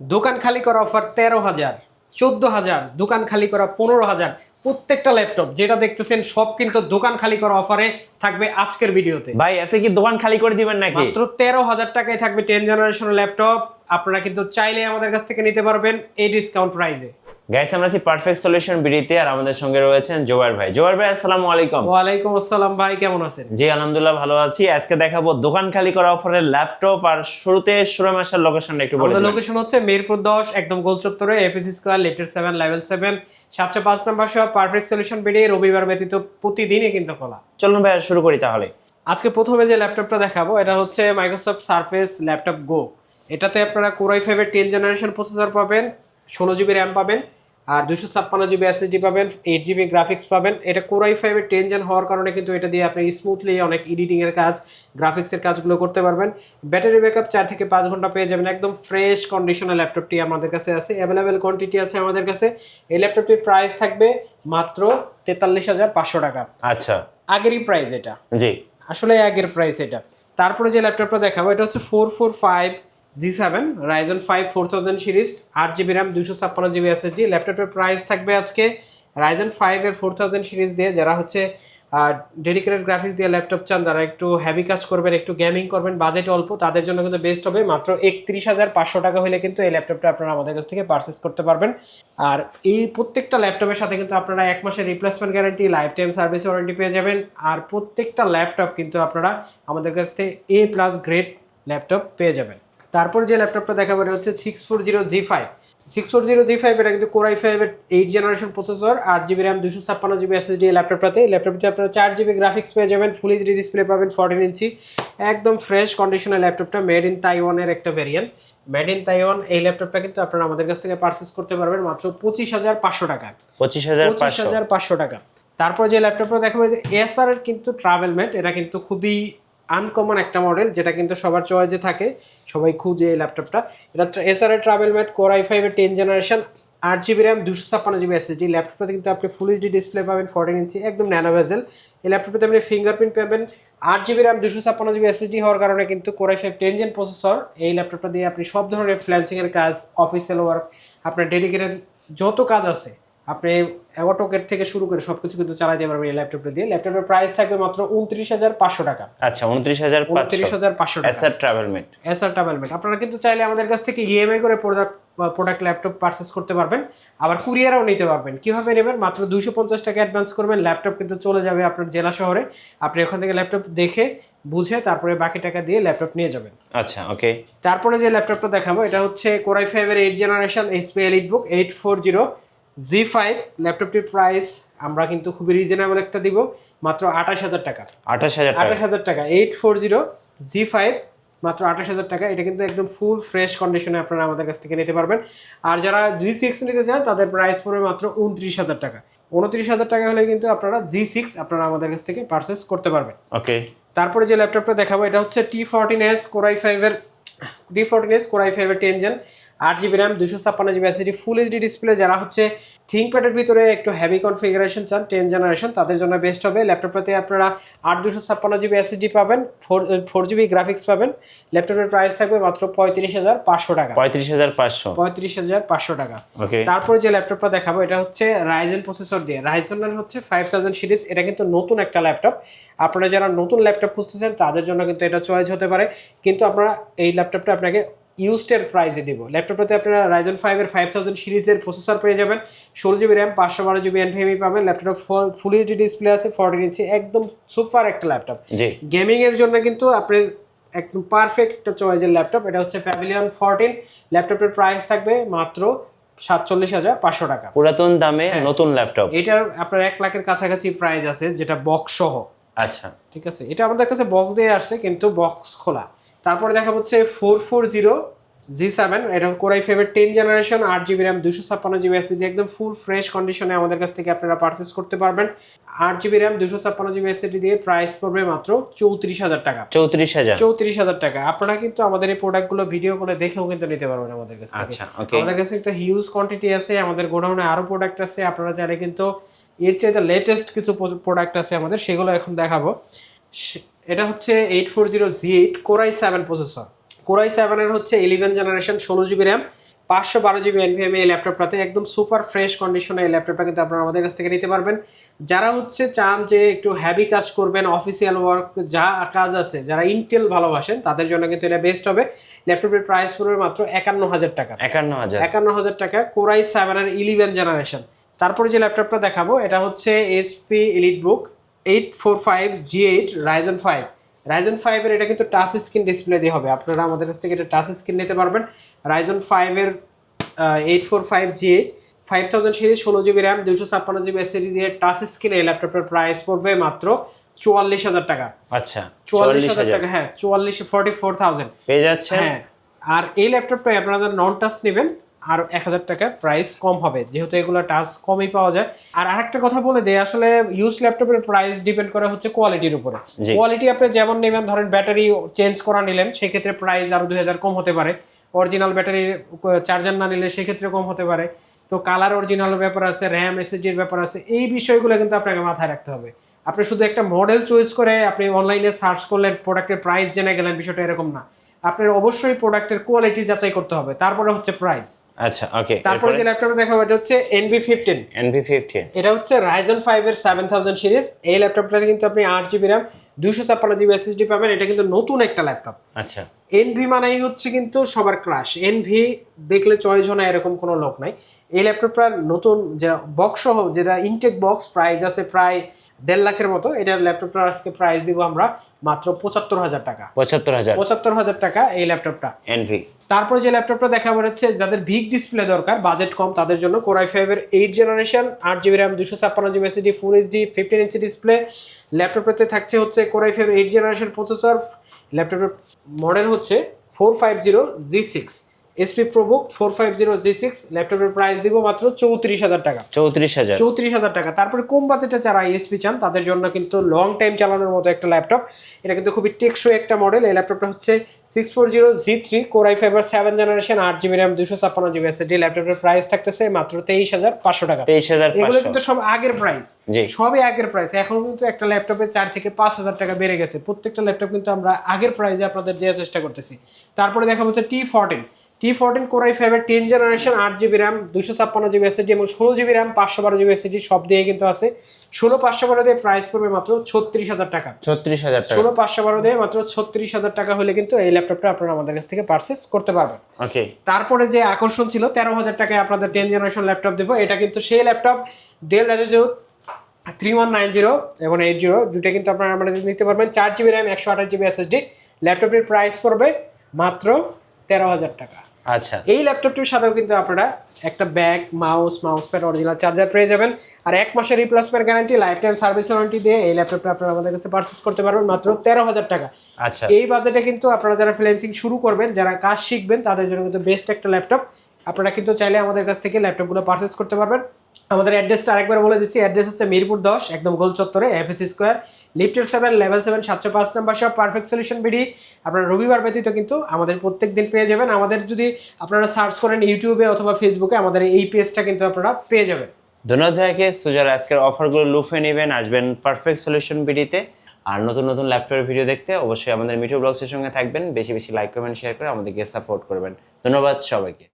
দোকান খালি করা অফার 13,000, 14,000, দোকান খালি করা 15,000। প্রত্যেকটা ল্যাপটপ যেটা দেখতেছেন সব কিন্তু দোকান খালি করা অফারে থাকবে আজকের ভিডিওতে। ভাই এসে কি দোকান খালি করে দিবেন নাকি? মাত্র 13,000 টাকায় থাকবে 10 জেনারেশন ল্যাপটপ। আপনারা কিন্তু চাইলে আমাদের কাছ থেকে নিতে পারবেন এই ডিসকাউন্ট প্রাইসে। গাইস আমরা আছি পারফেক্ট সলিউশন বিডিতে, আর আমাদের সঙ্গে রয়েছেন জোয়ার ভাই। জোয়ার ভাই আসসালামু আলাইকুম। ওয়ালাইকুম আসসালাম ভাই, কেমন আছেন? জি আলহামদুলিল্লাহ ভালো আছি। আজকে দেখাবো দোকান খালি করা অফারের ল্যাপটপ। আর শুরুতে শোরুম আসার লোকেশনটা একটু বলে আমাদের দিন। লোকেশন হচ্ছে মিরপুর 10, একদম গোল চত্বরে, এফএসি স্কয়ার, লিটার 7, লেভেল 7, 705 নম্বর শপ, পারফেক্ট সলিউশন বিডি। রবিবার ব্যতীত প্রতিদিনই কিন্তু খোলা। চলুন ভাই শুরু করি তাহলে। আজকে প্রথমে যে ল্যাপটপটা দেখাবো এটা হচ্ছে মাইক্রোসফট সারফেস ল্যাপটপ গো। এটাতে আপনারা কোর i5 এর 10 জেনারেশন প্রসেসর পাবেন, 16GB র্যাম পাবেন, আর 256GB SSD পাবেন, 8GB গ্রাফিক্স পাবেন। এটা কোর i5 এর 10 জেন হওয়ার কারণে কিন্তু এটা দিয়ে আপনি স্মুথলি অনেক এডিটিং এর কাজ, গ্রাফিক্সের কাজগুলো করতে পারবেন। ব্যাটারি ব্যাকআপ 4 থেকে 5 ঘন্টা পেয়ে যাবেন। একদম ফ্রেশ কন্ডিশনের ল্যাপটপটি আমাদের কাছে আছে, অ্যাভেলেবেল কোয়ান্টিটি আছে আমাদের কাছে। এই ল্যাপটপটির প্রাইস থাকবে মাত্র 43,500 টাকা। আচ্ছা, আগেরই প্রাইস এটা, জি আসলে আগের প্রাইস এটা। তারপরে যে ল্যাপটপটা দেখাবো এটা হচ্ছে 445G7 Ryzen 5 4000 series, 8GB RAM, 256GB SSD। ল্যাপটপের প্রাইস থাকবে আজকে Ryzen 5 এর 4000 সিরিজ দিয়ে, যারা হচ্ছে ডেডিকেটেড গ্রাফিক্স দিয়ে ল্যাপটপ চান, যারা একটু হেভি কাজ করবেন, একটু গেমিং করবেন, বাজেট অল্প, তাদের জন্য কিন্তু বেস্ট হবে। মাত্র 31,500 টাকা হলে কিন্তু এই ল্যাপটপটা আপনারা আমাদের কাছ থেকে পারচেস করতে পারবেন। আর এই প্রত্যেকটা ল্যাপটপের সাথে কিন্তু আপনারা 1 মাসের replacement guarantee, life time service warranty পেয়ে যাবেন। আর প্রত্যেকটা ল্যাপটপ কিন্তু আপনারা আমাদের কাছ থেকে A+ গ্রেড ল্যাপটপ পেয়ে যাবেন। তারপর যে ল্যাপটপটা দেখাবো এটা হচ্ছে 640G5। 640G5 এটা কিন্তু কোর i5 এর 8 generation processor, 8GB RAM, 256GB SSD। ল্যাপটপটিতে আপনারা 4GB গ্রাফিক্স পেয়ে যাবেন, ফুল এইচডি ডিসপ্লে পাবেন, 14 ইঞ্চি, একদম ফ্রেশ কন্ডিশনের ল্যাপটপটা। মেড ইন তাইওয়ানের একটা ভেরিয়েন্ট, মেড ইন তাইওয়ান। এই ল্যাপটপটা কিন্তু আপনারা আমাদের কাছ থেকে পারচেস করতে পারবেন মাত্র 25,500 টাকা। 25,500 টাকা। তারপর যে ল্যাপটপটা দেখাবো যে এসার এর কিন্তু ট্রাভেলমেট, এটা কিন্তু খুবই আনকমন একটা মডেল, যেটা কিন্তু সবার চয়েসে থাকে, সবাই খুঁজে এই ল্যাপটপটা। এটা এসআর এর ট্রাভেলমেট, কোর i5 এর 10 generation, 8GB RAM, 256GB SSD। ল্যাপটপটাতে কিন্তু আপনি ফুল এইচডি ডিসপ্লে পাবেন, 14 ইঞ্চি, একদম ন্যানো বেজেল। এই ল্যাপটপটাতে আপনি ফিঙ্গারপ্রিন্ট পাবেন। 8GB র্যাম, 256GB SSD হওয়ার কারণে কিন্তু কোর i5 10 জেন প্রসেসর। এই ল্যাপটপটা দিয়ে আপনি সব ধরনের ফ্রিল্যান্সিং এর কাজ, অফিসিয়াল ওয়ার্ক, আপনার ডেডিকেটেড যত কাজ আছে, আপনি অটোকেট থেকে শুরু করে সবকিছু কিন্তু চালাতে পারবেন এই ল্যাপটপটা দিয়ে। ল্যাপটপের প্রাইস থাকবে মাত্র 29,500 টাকা। আচ্ছা, 29,500 টাকা। এসআর ট্রাভেলমেট। এসআর ট্রাভেলমেট আপনারা কিন্তু চাইলে আমাদের কাছ থেকে ইএমআই করে প্রোডাক্ট ল্যাপটপ পারচেস করতে পারবেন, আবার কুরিয়ারও নিতে পারবেন। কিভাবে নেবেন? মাত্র 250 টাকা অ্যাডভান্স করবেন, ল্যাপটপ কিন্তু চলে যাবে আপনার জেলা শহরে। আপনি ওখান থেকে ল্যাপটপ দেখে বুঝে তারপরে বাকি টাকা দিয়ে ল্যাপটপ নিয়ে যাবেন। আচ্ছা, ওকে। তারপরে যে ল্যাপটপটা দেখাবো এটা হচ্ছে কোর i5 এর 8 জেনারেশন HP EliteBook 840G5। ল্যাপটপটির প্রাইস আমরা কিন্তু খুবই রিজনেবল একটা দিব, মাত্র 28,000 টাকা। 28,000 টাকা। 840G5 মাত্র 28,000 টাকা। এটা কিন্তু একদম ফুল ফ্রেশ কন্ডিশনে আপনারা আমাদের কাছ থেকে নিতে পারবেন। আর যারা G6 নিতে চান তাদের প্রাইস পড়বে মাত্র 29,000 টাকা। 29,000 টাকা হলে কিন্তু আপনারা G6 আপনারা আমাদের কাছ থেকে পারচেস করতে পারবেন। ওকে। তারপরে যে ল্যাপটপটা দেখাবো এটা হচ্ছে T14S কোর i5 এর 10 gen, 8GB RAM, 256GB SSD, full HD display. যারা হচ্ছে থিংকপ্যাডের ভিতরে একটু হেভি কনফিগারেশন চান 10 জেনারেশন, তাদের জন্য বেস্ট হবে। ল্যাপটপটাতে আপনারা 8 256GB SSD পাবেন, 4GB গ্রাফিক্স পাবেন। ল্যাপটপের প্রাইস থাকবে মাত্র 35,500 টাকা। 35,500 টাকা। ওকে। তারপরে যে ল্যাপটপটা দেখাবো এটা হচ্ছে রাইজেন প্রসেসর দিয়ে, রাইজেনের হচ্ছে 5000 সিরিজ। এটা কিন্তু নতুন একটা ল্যাপটপ, আপনারা যারা নতুন ল্যাপটপ খুঁজতেছেন তাদের জন্য কিন্তু এটা চয়েস হতে পারে। কিন্তু আপনারা এই ল্যাপটপটা আপনাকে ইউজডের প্রাইসে দিব। ল্যাপটপটাতে আপনারা Ryzen 5 এর 5000 সিরিজের প্রসেসর পেয়ে যাবেন, 16GB র্যাম, 512GB NVMe পাবেন। ল্যাপটপ ফুল এইচডি ডিসপ্লে আছে, 14 ইঞ্চি, একদম সুপার একটা ল্যাপটপ। গেমিং এর জন্য কিন্তু আপনি একদম পারফেক্ট একটা চয়েসের ল্যাপটপ। এটা হচ্ছে প্যাভিলিয়ন 14। ল্যাপটপের প্রাইস থাকবে মাত্র 47,500 টাকা। পুরাতন দামে নতুন ল্যাপটপ। এটার আপনার 1 লাখের কাছাকাছি প্রাইস আছে, যেটা বক্স সহ। আচ্ছা, ঠিক আছে, এটা আমাদের কাছে বক্স দিয়ে আসছে কিন্তু বক্স খোলা। তারপরে দেখা হচ্ছে 440G7। এটা কোর i5 এর 10 generation, 8GB RAM, 256GB SSD, একদম ফুল ফ্রেশ কন্ডিশনে আমাদের কাছ থেকে আপনারা পারচেস করতে পারবেন। 8GB র্যাম, 256GB SSD দিয়ে প্রাইস পড়বে মাত্র 34,000 টাকা। 34,000 টাকা। আপনারা কিন্তু আমাদের এই প্রোডাক্টগুলো ভিডিও করে দেখেও কিন্তু নিতে পারবেন আমাদের কাছ থেকে। আচ্ছা, ওকে। আমাদের কাছে একটা হিউজ কোয়ান্টিটি আছে, আমাদের গোডাউনে আরো প্রোডাক্ট আছে। আপনারা চাইলে কিন্তু এর চাইতে লেটেস্ট কিছু প্রোডাক্ট আছে আমাদের, সেগুলো এখন দেখাবো। এটা হচ্ছে 840G8 core i7 processor. Core i7 এর হচ্ছে 11 generation, 16GB RAM, 512 GB NVMe এই ল্যাপটপটাতে একদম সুপার ফ্রেশ কন্ডিশনে এই ল্যাপটপটা কিন্তু আপনারা আমাদের কাছ থেকে নিতে পারবেন। যারা হচ্ছে চান যে একটু হ্যাভি কাজ করবেন, অফিসিয়াল ওয়ার্ক যা কাজ আছে, যারা ইন্টেল ভালোবাসেন তাদের জন্য কিন্তু এটা বেস্ট হবে। ল্যাপটপের প্রাইস পড়বে মাত্র 51,000 টাকা। 51,000 টাকা, কোরাই 7 এর 11 জেনারেশন। তারপরে যে ল্যাপটপটা দেখাবো এটা হচ্ছে HP EliteBook 845G8 Ryzen 5। Ryzen 5 এর এটা কিন্তু টাচ স্ক্রিন ডিসপ্লে দিয়ে হবে, আপনারা আমাদের কাছ থেকে এটা টাচ স্ক্রিন নিতে পারবেন। Ryzen 5 এর 845G8 5000 series 16GB RAM 256GB SSD দিয়ে টাচ স্ক্রিন এই ল্যাপটপের প্রাইস পড়বে মাত্র 44,000 টাকা। আচ্ছা 44,000 টাকা, হ্যাঁ 44,000 পেয়ে যাচ্ছে। হ্যাঁ, আর এই ল্যাপটপটা আপনারা যারা নন টাচ নেবেন আর 1000 টাকা প্রাইস কম হবে, যেহেতু এগুলো টাচ কমই পাওয়া যায়। আর আরেকটা কথা বলে দেই, আসলে ইউজ ল্যাপটপের প্রাইস ডিপেন্ড করে হচ্ছে কোয়ালিটির উপরে। কোয়ালিটি আপনি যেমন নেবেন, ধরেন ব্যাটারি চেঞ্জ করা নিলেন সেক্ষেত্রে প্রাইস আরো 2000 কম হতে পারে। অরিজিনাল ব্যাটারি চার্জার না নিলে সেক্ষেত্রে কম হতে পারে। তো কালার অরিজিনাল ব্যাপার আছে, র্যাম এসএসডির ব্যাপার আছে, এই বিষয়গুলো কিন্তু আপনাকে মাথায় রাখতে হবে। আপনি শুধু একটা মডেল চয়েস করে আপনি অনলাইনে সার্চ করলেন, প্রোডাক্টের প্রাইস জেনে গেলেন, বিষয়টা এরকম না। আপনার অবশ্যই প্রোডাক্টের কোয়ালিটি যাচাই করতে হবে, তারপরে হচ্ছে প্রাইস। আচ্ছা ওকে। তারপরে যে ল্যাপটপটা দেখাবো এটা হচ্ছে NV15। এটা হচ্ছে Ryzen 5 এর 7000 সিরিজ। এই ল্যাপটপটাতে কিন্তু আপনি 8GB RAM 256GB SSD পাবেন। এটা কিন্তু নতুন একটা ল্যাপটপ। আচ্ছা, NV মানেই হচ্ছে কিন্তু সবার ক্রাশ। NV দেখলে চয়েস হয় না এরকম কোনো লোক নাই। এই ল্যাপটপটা নতুন যে বক্স সহ, যেটা ইনটেক বক্স, প্রাইস আছে প্রায় 1.5 লাখের মতো। এটার ল্যাপটপটার আজকে প্রাইস দিব আমরা মাত্র 75,000 টাকা। 75,000 টাকা এই ল্যাপটপটা NV। তারপর যে ল্যাপটপটা দেখাবো হচ্ছে যাদের বিগ ডিসপ্লে দরকার, বাজেট কম, তাদের জন্য কোরাই 5 এর 8 generation 8GB RAM 256GB SSD ফুল HD 15 ইঞ্চি ডিসপ্লে। ল্যাপটপটাতে থাকছে হচ্ছে কোরাই 5 8 জেনারেশন প্রসেসর। ল্যাপটপের মডেল হচ্ছে 450G6 HP ProBook 450G6। ল্যাপটপের প্রাইস দিব মাত্র 34,000 টাকা। 34,000 টাকা। তারপরে কম বাজেটে যারা ISP চান তাদের জন্য কিন্তু লং টাইম চালানোর মতো একটা ল্যাপটপ। এটা কিন্তু খুবই টেকসই একটা মডেল। এই ল্যাপটপটা হচ্ছে 640G3 কোরাই 5 এর 7 generation 8GB RAM 256GB SSD। ল্যাপটপের প্রাইস থাকতেছে মাত্র 23,500 টাকা। এগুলো কিন্তু সব আগের প্রাইস, সবই আগের প্রাইস। এখন কিন্তু একটা ল্যাপটপে 4 থেকে 5,000 টাকা বেড়ে গেছে। প্রত্যেকটা ল্যাপটপ কিন্তু আমরা আগের প্রাইসে আপনাদের দেওয়ার চেষ্টা করতেছি। তারপরে দেখা হচ্ছে T14 কোরাই 5 এর 10 generation 8GB RAM 256GB SSD এবং 16GB RAM 512GB SSD সব দিয়ে কিন্তু আছে। 16,512 দিয়ে প্রাইস পড়বে মাত্র 36,000 টাকা। 16,512 দিয়ে মাত্র 36,000 টাকা হলে কিন্তু এই ল্যাপটপটা আপনারা আমাদের কাছ থেকে পারচেজ করতে পারবেন। ওকে। তারপরে যে আকর্ষণ ছিল 13,000 টাকায় আপনাদের 10 জেনারেশন ল্যাপটপ দেবো। এটা কিন্তু সেই ল্যাপটপ ডেল Latitude 3190 এবং 80 দুটো কিন্তু আপনারা আমাদের নিতে পারবেন। 4GB RAM 128GB SSD। ল্যাপটপের প্রাইস পড়বে মাত্র 13,000 টাকা। আচ্ছা, এই ল্যাপটপটির সাথেও কিন্তু আপনারা একটা bag, mouse pad, original charger পেয়ে যাবেন। আর 1 মাসের replacement guarantee, life time service warranty দিয়ে এই ল্যাপটপটা আপনারা আমাদের কাছে পারচেজ করতে পারবেন মাত্র 13,000 টাকা। আচ্ছা, এই বাজেটে কিন্তু আপনারা যারা ফ্রিল্যান্সিং শুরু করবেন, যারা কাজ শিখবেন, তাদের জন্য কিন্তু বেস্ট একটা ল্যাপটপ। আপনারা কিন্তু চাইলে আমাদের কাছ থেকে ল্যাপটপগুলো পারচেজ করতে পারবেন। আমাদের অ্যাড্রেসটা আরেকবার বলে দিচ্ছি। অ্যাড্রেস হচ্ছে মিরপুর 10 একদম গোল চত্বরে, FSC স্কোয়ার, লিফটের 7 level 7 705 number shop, perfect solution BD. আপনারা রবিবার ব্যতীত কিন্তু আমাদের প্রত্যেক দিন পেয়ে যাবেন। আমাদের যদি আপনারা সার্চ করেন ইউটিউবে অথবা ফেসবুকে, আমাদের এই পেজটা কিন্তু আপনারা পেয়ে যাবেন। ধন্যবাদ ভাইকে। সো যারা আজকের অফারগুলো লুফে নেবেন, আসবেন পারফেক্ট সলিউশন বিডিতে। আর নতুন নতুন ল্যাপটপের ভিডিও দেখতে অবশ্যই আমাদের মিঠু ব্লগসের সঙ্গে থাকবেন। বেশি বেশি লাইক, কমেন্ট, শেয়ার করে আমাদেরকে সাপোর্ট করবেন। ধন্যবাদ সবাইকে।